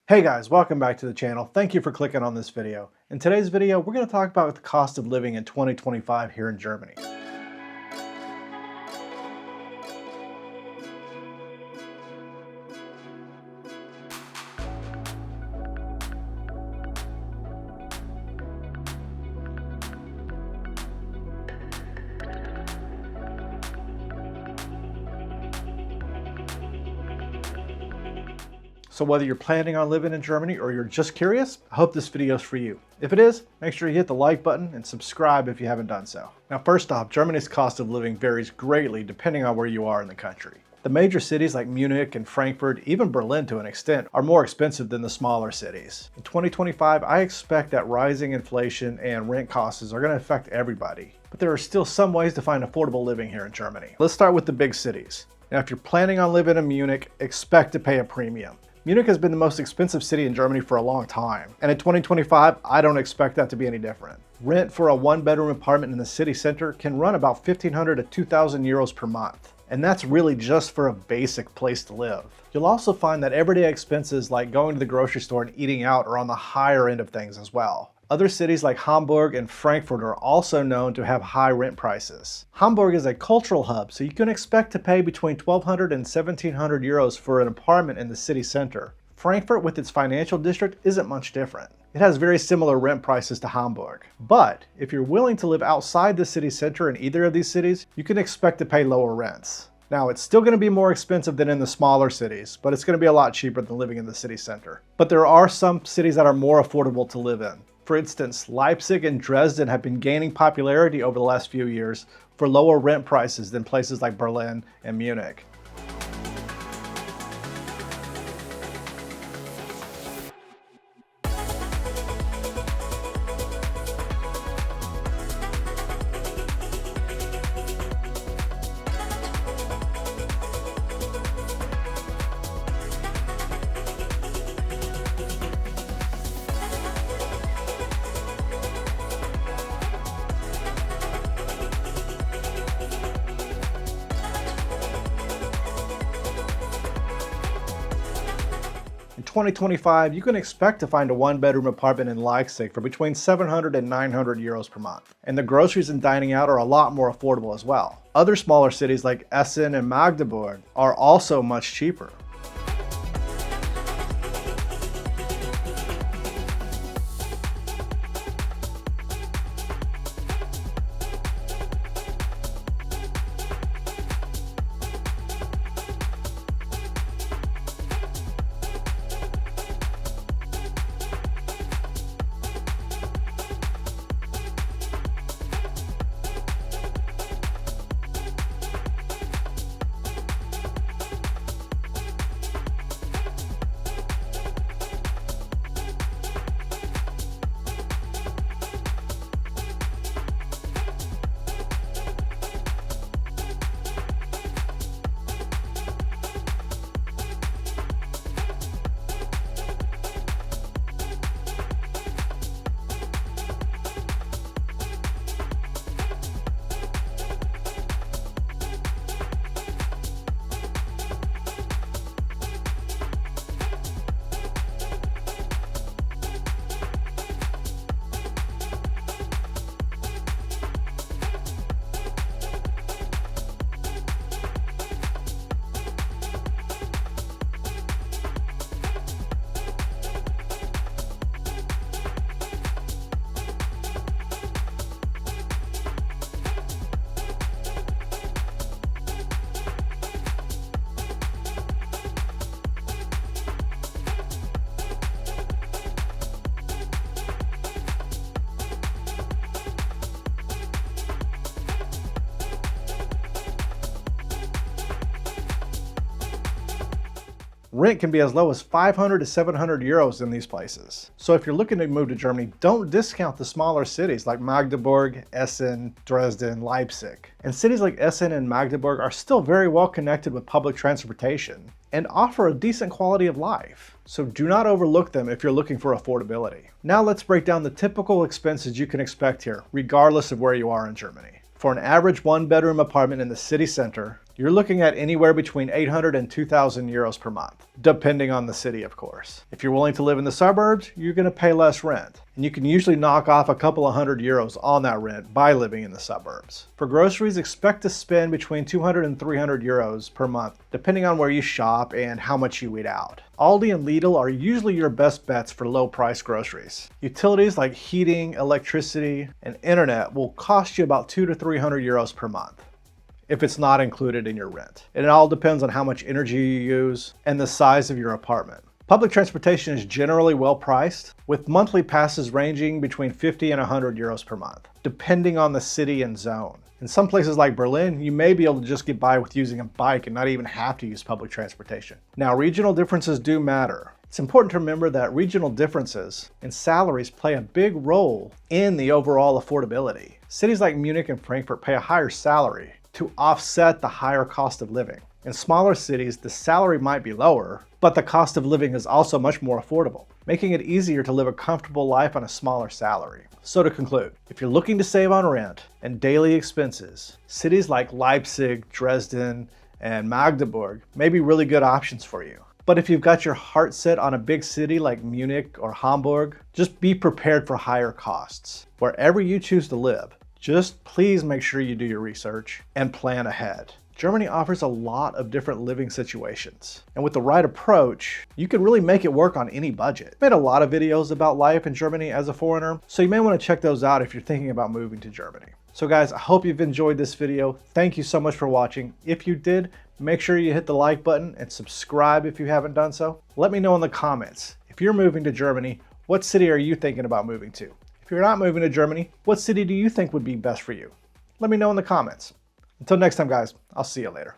Hey guys, welcome back to the channel. Thank you for clicking on this video. In today's video, we're going to talk about the cost of living in 2025 here in Germany. So whether you're planning on living in Germany or you're just curious, I hope this video is for you. If it is, make sure you hit the like button and subscribe if you haven't done so. Now first off, Germany's cost of living varies greatly depending on where you are in the country. The major cities like Munich and Frankfurt, even Berlin to an extent, are more expensive than the smaller cities. In 2025, I expect that rising inflation and rent costs are going to affect everybody. But there are still some ways to find affordable living here in Germany. Let's start with the big cities. Now if you're planning on living in Munich, expect to pay a premium. Munich has been the most expensive city in Germany for a long time, and in 2025, I don't expect that to be any different. Rent for a one-bedroom apartment in the city center can run about 1,500 to 2,000 euros per month, and that's really just for a basic place to live. You'll also find that everyday expenses like going to the grocery store and eating out are on the higher end of things as well. Other cities like Hamburg and Frankfurt are also known to have high rent prices. Hamburg is a cultural hub, so you can expect to pay between 1,200 and 1,700 euros for an apartment in the city center. Frankfurt, with its financial district, isn't much different. It has very similar rent prices to Hamburg. But if you're willing to live outside the city center in either of these cities, you can expect to pay lower rents. Now, it's still going to be more expensive than in the smaller cities, but it's going to be a lot cheaper than living in the city center. But there are some cities that are more affordable to live in. For instance, Leipzig and Dresden have been gaining popularity over the last few years for lower rent prices than places like Berlin and Munich. In 2025, you can expect to find a one-bedroom apartment in Leipzig for between 700 and 900 euros per month. And the groceries and dining out are a lot more affordable as well. Other smaller cities like Essen and Magdeburg are also much cheaper. Rent can be as low as 500 to 700 euros in these places. So if you're looking to move to Germany, don't discount the smaller cities like Magdeburg, Essen, Dresden, Leipzig. And cities like Essen and Magdeburg are still very well connected with public transportation and offer a decent quality of life. So do not overlook them if you're looking for affordability. Now let's break down the typical expenses you can expect here, regardless of where you are in Germany. For an average one-bedroom apartment in the city center, you're looking at anywhere between 800 and 2,000 euros per month, depending on the city, of course. If you're willing to live in the suburbs, you're going to pay less rent, and you can usually knock off a couple of €100 on that rent by living in the suburbs. For groceries, expect to spend between 200 and 300 euros per month, depending on where you shop and how much you eat out. Aldi and Lidl are usually your best bets for low-price groceries. Utilities like heating, electricity, and internet will cost you about 200 to 300 euros per month, if it's not included in your rent. And it all depends on how much energy you use and the size of your apartment. Public transportation is generally well priced, with monthly passes ranging between 50 and 100 euros per month, depending on the city and zone. In some places like Berlin, you may be able to just get by with using a bike and not even have to use public transportation. Now, regional differences do matter. It's important to remember that regional differences in salaries play a big role in the overall affordability. Cities like Munich and Frankfurt pay a higher salary to offset the higher cost of living. In smaller cities, the salary might be lower, but the cost of living is also much more affordable, making it easier to live a comfortable life on a smaller salary. So to conclude, if you're looking to save on rent and daily expenses, cities like Leipzig, Dresden, and Magdeburg may be really good options for you. But if you've got your heart set on a big city like Munich or Hamburg, just be prepared for higher costs. Wherever you choose to live, just please make sure you do your research and plan ahead. Germany offers a lot of different living situations, and with the right approach, you can really make it work on any budget. I made a lot of videos about life in Germany as a foreigner, so you may want to check those out if you're thinking about moving to Germany. So guys, I hope you've enjoyed this video. Thank you so much for watching. If you did, make sure you hit the like button and subscribe if you haven't done so. Let me know in the comments, if you're moving to Germany, what city are you thinking about moving to? If you're not moving to Germany, what city do you think would be best for you? Let me know in the comments. Until next time, guys, I'll see you later.